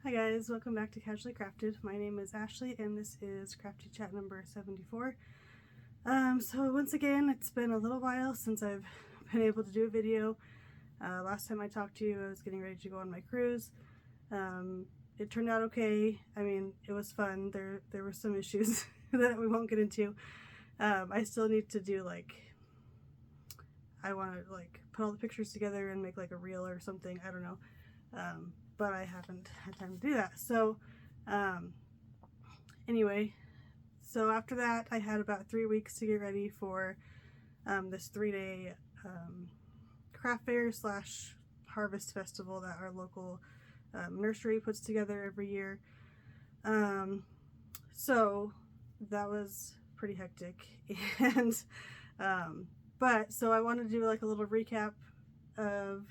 Hi guys, welcome back to Casually Crafted. My name is Ashley and this is Crafty Chat number 74. So once again, it's been a little while since I've been able to do a video. Last time I talked to you, I was getting ready to go on my cruise. It turned out okay. I mean, it was fun. There were some issues that we won't get into. I still need to do I want to put all the pictures together and make like a reel or something. I don't know. But I haven't had time to do that. So anyway, so after that I had about 3 weeks to get ready for this 3-day craft fair slash harvest festival that our local nursery puts together every year. So that was pretty hectic. And but so I wanted to do like a little recap of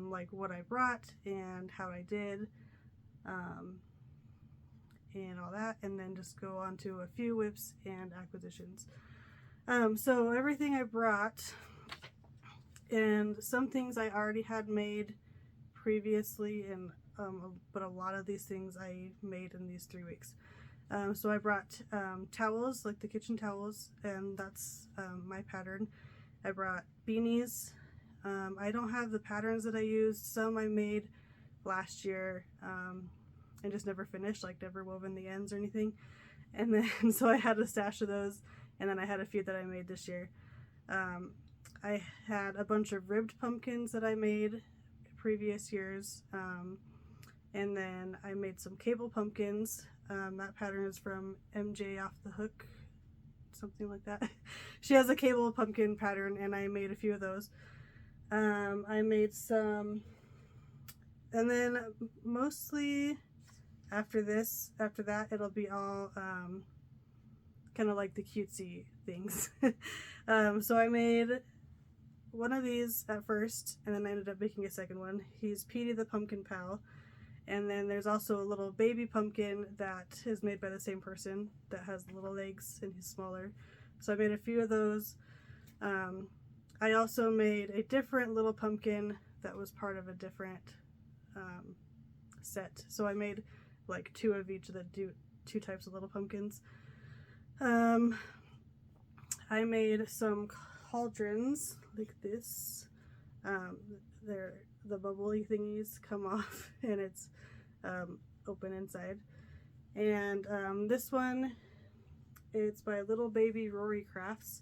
like what I brought and how I did, and all that, and then just go on to a few whips and acquisitions. So everything I brought, and some things I already had made previously, and but a lot of these things I made in these 3 weeks. So I brought towels, like the kitchen towels, and that's my pattern. I brought beanies. I don't have the patterns that I used. Some I made last year and just never finished, like never woven the ends or anything. And then so I had a stash of those, and then I had a few that I made this year. I had a bunch of ribbed pumpkins that I made previous years, and then I made some cable pumpkins. That pattern is from MJ Off the Hook, something like that. She has a cable pumpkin pattern, and I made a few of those. I made some, and then mostly after that it'll be all kind of like the cutesy things. So I made one of these at first, and then I ended up making a second one. He's Petey the Pumpkin Pal. And then there's also a little baby pumpkin that is made by the same person that has little legs, and he's smaller. So I made a few of those. I also made a different little pumpkin that was part of a different set. So I made like 2 of each of the 2 types of little pumpkins. I made some cauldrons like this. The bubbly thingies come off, and it's open inside. And this one, it's by Little Baby Rory Crafts.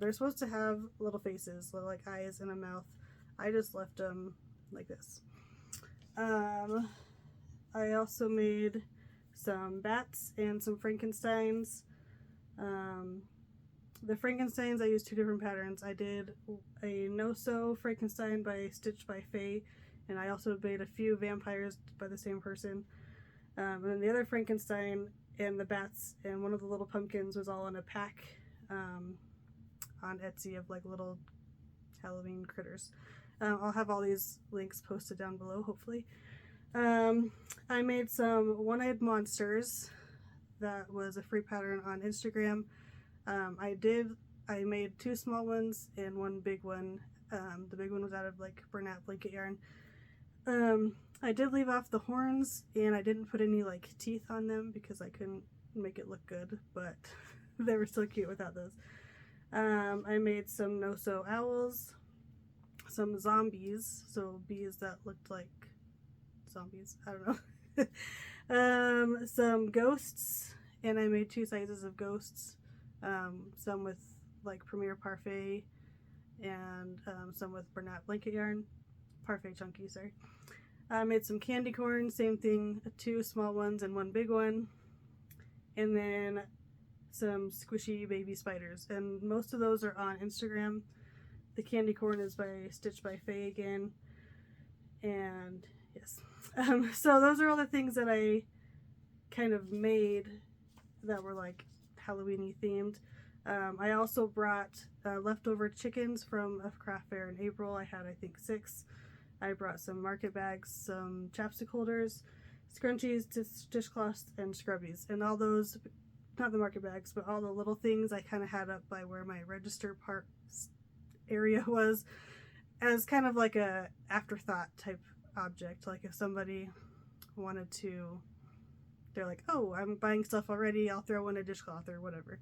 They're supposed to have little faces, little like eyes and a mouth. I just left them like this. I also made some bats and some Frankensteins. The Frankensteins, I used 2 different patterns. I did a no-sew Frankenstein by Stitched by Faye, and I also made a few vampires by the same person. And then the other Frankenstein and the bats and one of the little pumpkins was all in a pack on Etsy of like little Halloween critters. I'll have all these links posted down below, hopefully. I made some one-eyed monsters. That was a free pattern on Instagram. I made 2 small ones and 1 big one. The big one was out of like Bernat blanket yarn. I did leave off the horns, and I didn't put any like teeth on them because I couldn't make it look good, but they were still cute without those. I made some no-sew owls, some zombies, so bees that looked like zombies, I don't know. Some ghosts, and I made 2 sizes of ghosts. Some with like Premier Parfait, and some with Bernat blanket yarn, Parfait chunky, sorry. I made some candy corn, same thing, 2 small ones and 1 big one, and then some squishy baby spiders, and most of those are on Instagram. The candy corn is by Stitched by Faye again, and yes. So those are all the things that I kind of made that were like Halloween-y themed. I also brought leftover chickens from a craft fair in April. I had, I think, 6. I brought some market bags, some chapstick holders, scrunchies, dishcloths, and scrubbies. And all those, not the market bags, but all the little things I kind of had up by where my register part area was, as kind of like a afterthought type object. Like if somebody wanted to, they're like, oh, I'm buying stuff already, I'll throw in a dishcloth or whatever.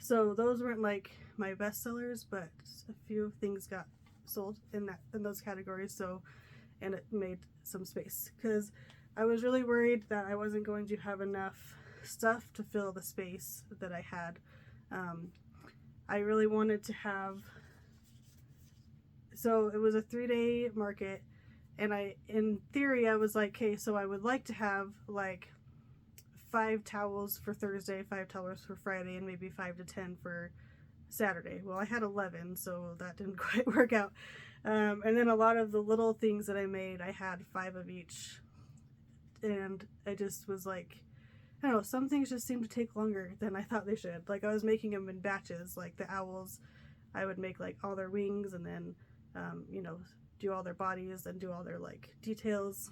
So those weren't like my best sellers, but a few things got sold in those categories. So, and it made some space because I was really worried that I wasn't going to have enough stuff to fill the space that I had. I really wanted to have, so it was a 3-day market, and in theory, I was like, okay, so I would like to have like 5 towels for Thursday, 5 towels for Friday, and maybe 5 to 10 for Saturday. Well, I had 11, so that didn't quite work out. And then a lot of the little things that I made, I had 5 of each. And I just was like, I don't know, some things just seemed to take longer than I thought they should. Like, I was making them in batches. Like the owls, I would make like all their wings and then, do all their bodies and do all their like details.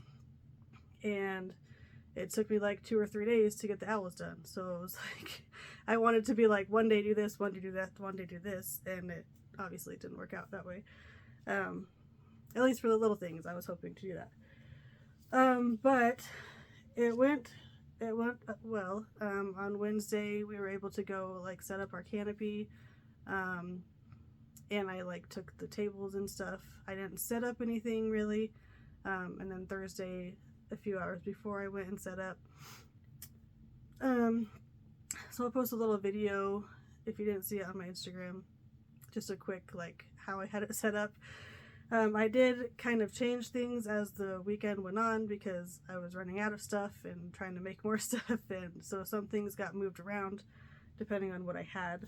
And it took me like 2 or 3 days to get the owls done. So it was like, I wanted to be like, one day do this, one day do that, one day do this. And it obviously didn't work out that way. At least for the little things, I was hoping to do that. But it went well. On Wednesday, we were able to go like set up our canopy. And I like took the tables and stuff. I didn't set up anything really. And then Thursday, a few hours before I went and set up. So I'll post a little video if you didn't see it on my Instagram. Just a quick like how I had it set up. I did kind of change things as the weekend went on because I was running out of stuff and trying to make more stuff, and so some things got moved around depending on what I had.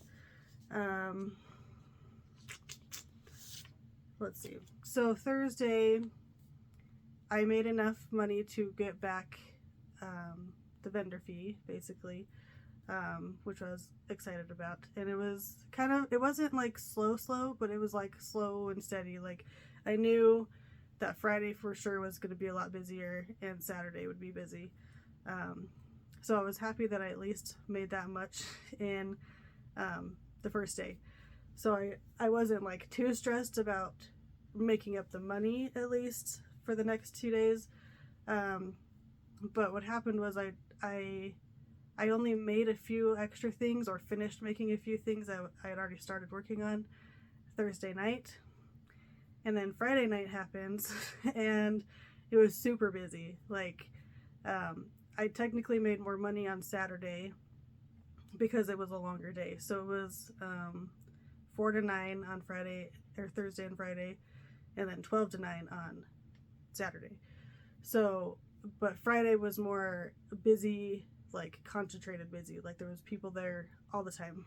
Let's see. So Thursday, I made enough money to get back the vendor fee, basically, which I was excited about. And it was it wasn't like slow, but it was like slow and steady. Like, I knew that Friday for sure was going to be a lot busier and Saturday would be busy. So I was happy that I at least made that much in the first day. So I wasn't like too stressed about making up the money, at least for the next 2 days. But what happened was I only made a few extra things, or finished making a few things I had already started working on Thursday night. And then Friday night happens and it was super busy. Like, I technically made more money on Saturday because it was a longer day. So it was 4 to 9 on Friday, or Thursday and Friday, and then 12 to 9 on Saturday. So, but Friday was more busy, like concentrated busy. Like, there was people there all the time.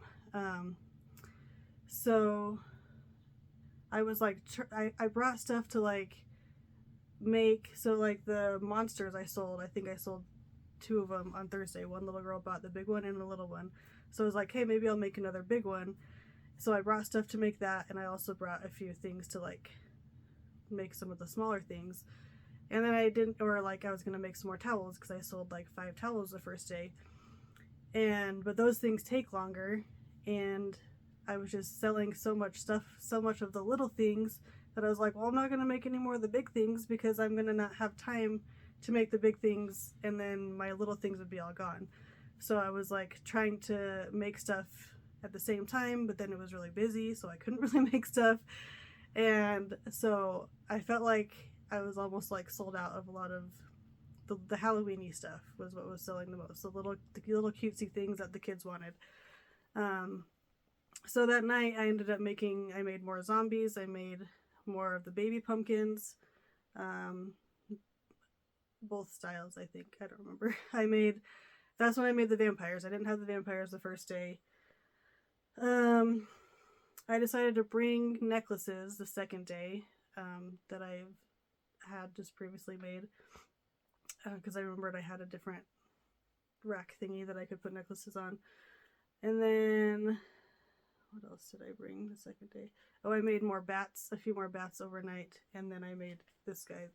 So I was like, I brought stuff to like make, so like the monsters I think I sold 2 of them on Thursday. One little girl bought the big one and a little one. So I was like, hey, maybe I'll make another big one. So I brought stuff to make that, and I also brought a few things to like make some of the smaller things. And then I was gonna make some more towels because I sold like 5 towels the first day. But those things take longer, and I was just selling so much stuff, so much of the little things, that I was like, well, I'm not gonna make any more of the big things because I'm gonna not have time to make the big things, and then my little things would be all gone. So I was like trying to make stuff at the same time, but then it was really busy, so I couldn't really make stuff. And so I felt like I was almost like sold out of a lot of the Halloween-y stuff was what was selling the most. The little cutesy things that the kids wanted. So that night I made more zombies. I made more of the baby pumpkins. Both styles, I think. I don't remember. That's when I made the vampires. I didn't have the vampires the first day. I decided to bring necklaces the second day, that I've had just previously made, because I remembered I had a different rack thingy that I could put necklaces on. And then what else did I bring the second day? Oh, I made a few more bats overnight, and then I made this guy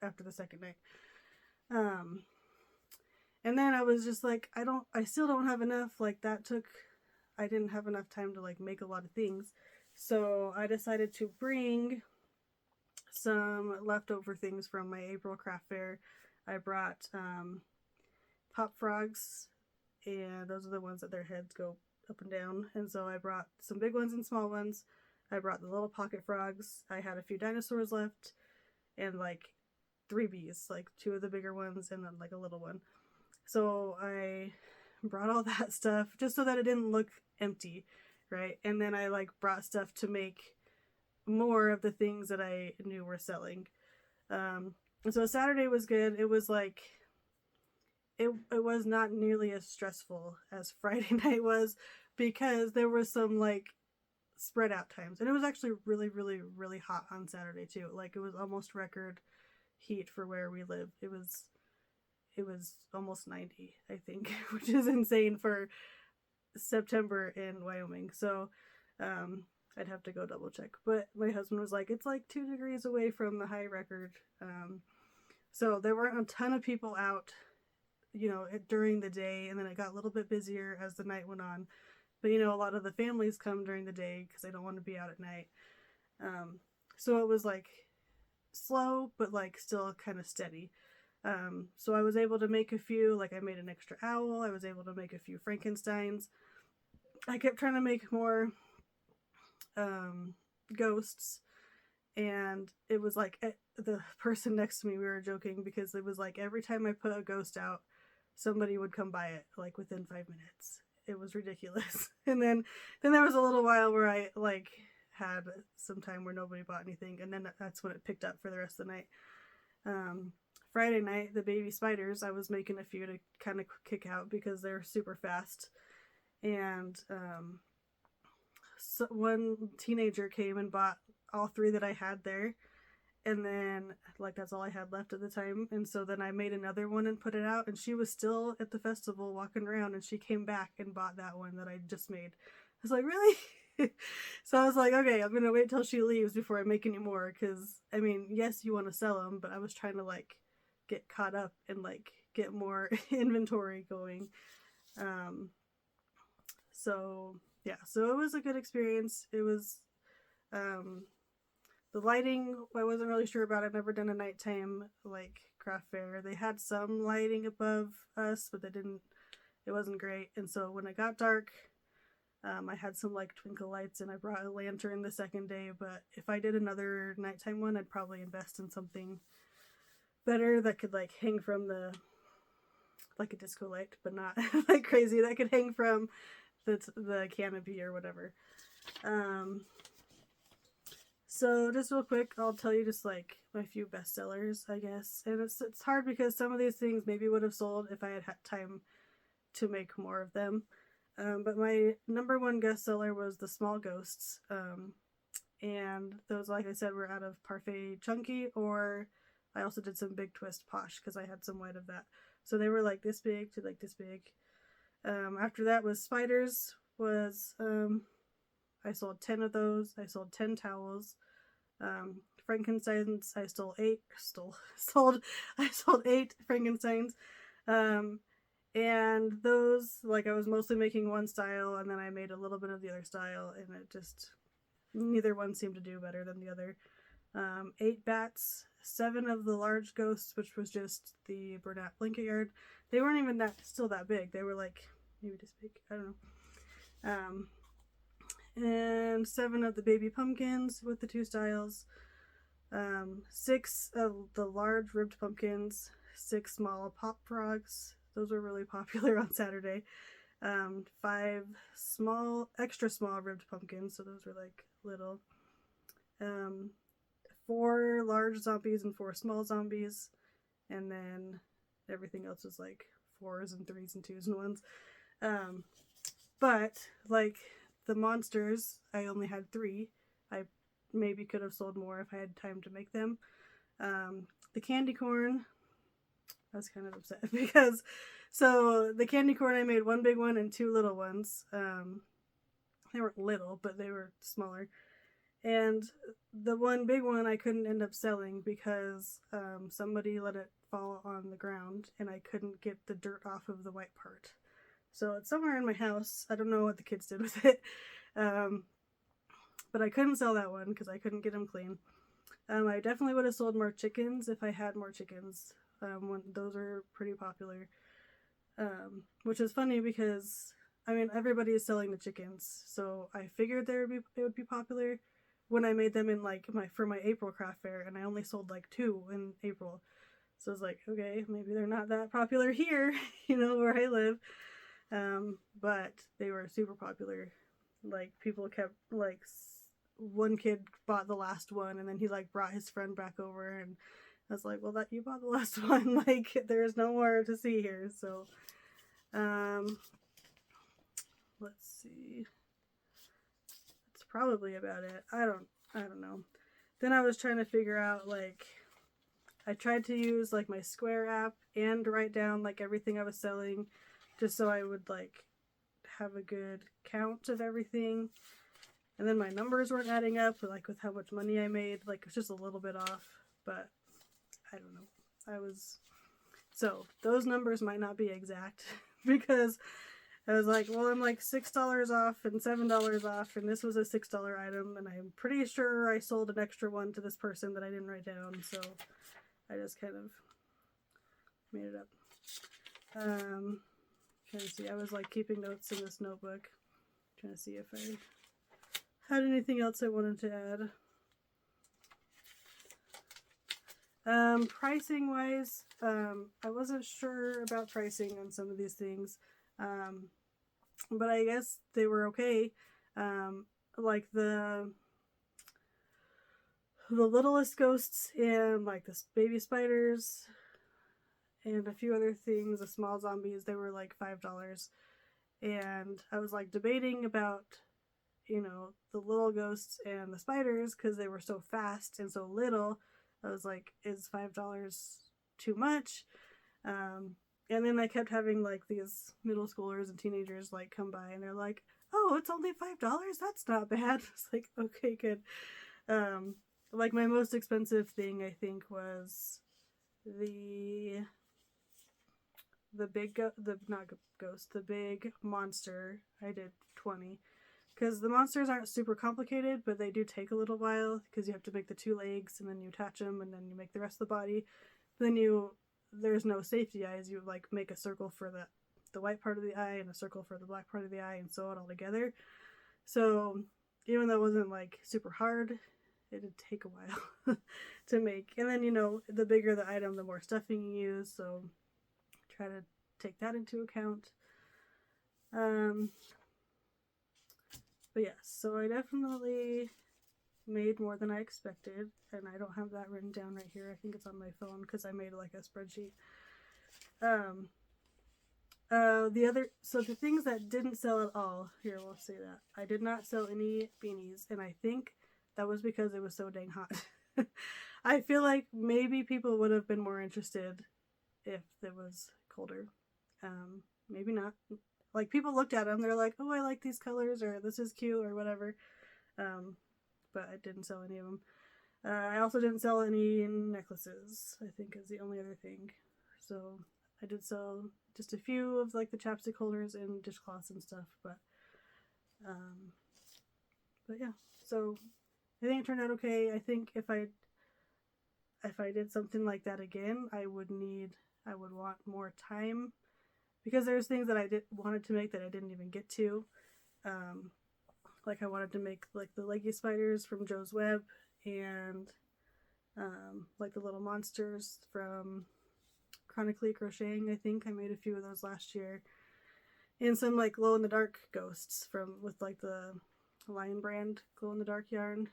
after the second night. And then I was just like, I still don't have enough. Like, I didn't have enough time to like make a lot of things. So I decided to bring some leftover things from my April craft fair. I brought pop frogs, and those are the ones that their heads go up and down. And so I brought some big ones and small ones. I brought the little pocket frogs. I had a few dinosaurs left, and like 3 bees, like 2 of the bigger ones and then like a little one. So I brought all that stuff just so that it didn't look empty, right? And then I like brought stuff to make more of the things that I knew were selling. So Saturday was good. It was like it was not nearly as stressful as Friday night was, because there was some like spread out times, and it was actually really, really, really hot on Saturday too. Like it was almost record heat for where we live. It was almost 90, I think, which is insane for September in Wyoming. So I'd have to go double check, but my husband was like, it's like 2 degrees away from the high record. So there weren't a ton of people out, you know, during the day, and then it got a little bit busier as the night went on. But you know, a lot of the families come during the day because they don't want to be out at night. So it was like slow, but like still kind of steady. So I was able to make a few, like I made an extra owl. I was able to make a few Frankensteins. I kept trying to make more ghosts, and it was like the person next to me, we were joking because it was like every time I put a ghost out, somebody would come by it like within 5 minutes. It was ridiculous. And then there was a little while where I like had some time where nobody bought anything, and then that's when it picked up for the rest of the night. Friday night, the baby spiders, I was making a few to kind of kick out because they're super fast. And so one teenager came and bought all 3 that I had there, and then like that's all I had left at the time. And so then I made another one and put it out, and she was still at the festival walking around, and she came back and bought that one that I just made. I was like, really? So I was like, okay, I'm gonna wait till she leaves before I make any more, because I mean, yes, you want to sell them, but I was trying to like get caught up and like get more inventory going. So yeah, so it was a good experience. It was the lighting, I wasn't really sure about. I've never done a nighttime like craft fair. They had some lighting above us, but it wasn't great. And so when it got dark, I had some like twinkle lights, and I brought a lantern the second day. But if I did another nighttime one, I'd probably invest in something better that could like hang from like a disco light, but not like crazy, that could hang from the canopy or whatever. So just real quick, I'll tell you just like my few bestsellers, I guess. And it's hard because some of these things maybe would have sold if I had had time to make more of them. But my number 1 bestseller was the Small Ghosts. And those, like I said, were out of Parfait Chunky, or I also did some Big Twist Posh because I had some white of that. So they were like this big to like this big. After that was Spiders. I sold 10 of those. I sold 10 towels. Frankensteins, I sold 8 Frankensteins. And those, like, I was mostly making one style, and then I made a little bit of the other style, and it just, neither one seemed to do better than the other. 8 bats, 7 of the large ghosts, which was just the Bernat blanket yard. They weren't even still that big. They were like maybe this big. I don't know. And 7 of the baby pumpkins with the 2 styles. 6 of the large ribbed pumpkins. 6 small pop frogs. Those were really popular on Saturday. 5 extra small ribbed pumpkins. So those were like little. 4 large zombies and 4 small zombies, and then everything else was like 4s and 3s and 2s and 1s. But like the monsters, I only had 3. I maybe could have sold more if I had time to make them. The candy corn, I was kind of upset because the candy corn, I made 1 big one and 2 little ones. They weren't little, but they were smaller. And the 1 big one I couldn't end up selling because somebody let it fall on the ground, and I couldn't get the dirt off of the white part. So it's somewhere in my house. I don't know what the kids did with it. But I couldn't sell that one because I couldn't get them clean. I definitely would have sold more chickens if I had more chickens. When those are pretty popular. Which is funny because I mean everybody is selling the chickens, so I figured it would be popular when I made them in like my April craft fair, and I only sold like 2 in April. So I was like, okay, maybe they're not that popular here, where I live. But they were super popular. Like people kept like one kid bought the last one, and then he like brought his friend back over, and I was like, well, that you bought the last one. Like there's no more to see here. So, let's see. That's probably about it. I don't know. Then I was trying to figure out like I tried to use like my Square app and write down like everything I was selling, just so I would like have a good count of everything. And then my numbers weren't adding up, like with how much money I made. Like it was just a little bit off, but I don't know. So those numbers might not be exact because I was like, well, I'm like $6 off and $7 off, and this was a $6 item, and I'm pretty sure I sold an extra one to this person that I didn't write down, so I just kind of made it up. Trying to see, I was like keeping notes in this notebook, trying to see if I had anything else I wanted to add. Pricing wise, I wasn't sure about pricing on some of these things, but I guess they were okay. Like the littlest ghosts and like the baby spiders and a few other things, the small zombies, they were like $5. And I was like debating about, the little ghosts and the spiders because they were so fast and so little. I was like, is $5 too much? And then I kept having like these middle schoolers and teenagers like come by and they're like, oh, it's only $5? That's not bad. It's like, okay, good. Like my most expensive thing I think was the big the big monster. I did 20 because the monsters aren't super complicated, but they do take a little while because you have to make the 2 legs and then you attach them and then you make the rest of the body. But then there's no safety eyes. You like make a circle for the white part of the eye and a circle for the black part of the eye and sew it all together. So even though it wasn't like super hard, it did take a while to make. And then, the bigger the item, the more stuffing you use. So try to take that into account. But yes, so I definitely made more than I expected, and I don't have that written down right here. I think it's on my phone because I made like a spreadsheet. The things that didn't sell at all, here, we'll say that. I did not sell any beanies, and I think that was because it was so dang hot. I feel like maybe people would have been more interested if it was colder. Maybe not. Like people looked at them, they're like, oh, I like these colors, or this is cute, or whatever. But I didn't sell any of them. I also didn't sell any necklaces, I think is the only other thing. So I did sell just a few of like the chapstick holders and dishcloths and stuff, but yeah. So I think it turned out okay. I think if I did something like that again, I would want more time because there's things that I wanted to make that I didn't even get to. Like I wanted to make like the leggy spiders from Joe's Web and like the little monsters from Chronically Crocheting. I think I made a few of those last year, and some like glow in the dark ghosts with like the Lion Brand glow in the dark yarn,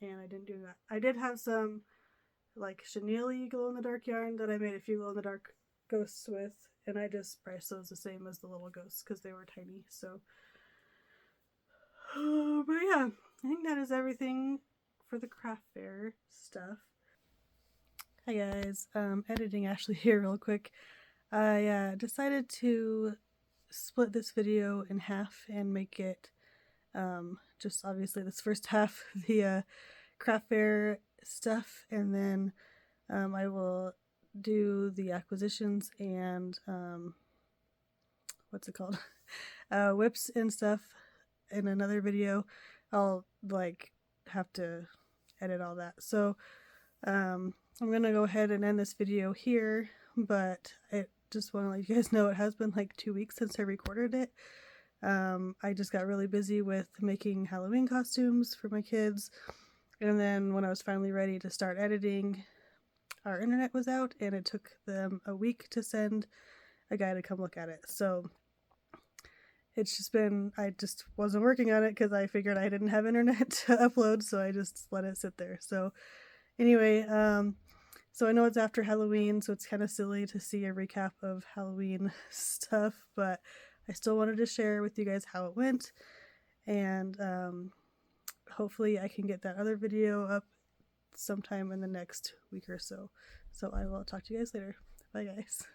and I didn't do that. I did have some like chenille glow in the dark yarn that I made a few glow in the dark ghosts with, and I just priced those the same as the little ghosts because they were tiny. So but yeah, I think that is everything for the craft fair stuff. Hi guys, editing Ashley here real quick. I decided to split this video in half and make it just obviously this first half, the craft fair stuff, and then I will do the acquisitions and what's it called? Whips and stuff in another video. I'll like have to edit all that. So I'm gonna go ahead and end this video here, but I just want to let you guys know it has been like 2 weeks since I recorded it. I just got really busy with making Halloween costumes for my kids, and then when I was finally ready to start editing, our internet was out, and it took them a week to send a guy to come look at it. So it's just been, I just wasn't working on it because I figured I didn't have internet to upload, so I just let it sit there. So anyway, so I know it's after Halloween, so it's kind of silly to see a recap of Halloween stuff, but I still wanted to share with you guys how it went, and hopefully I can get that other video up sometime in the next week or so. So I will talk to you guys later. Bye guys.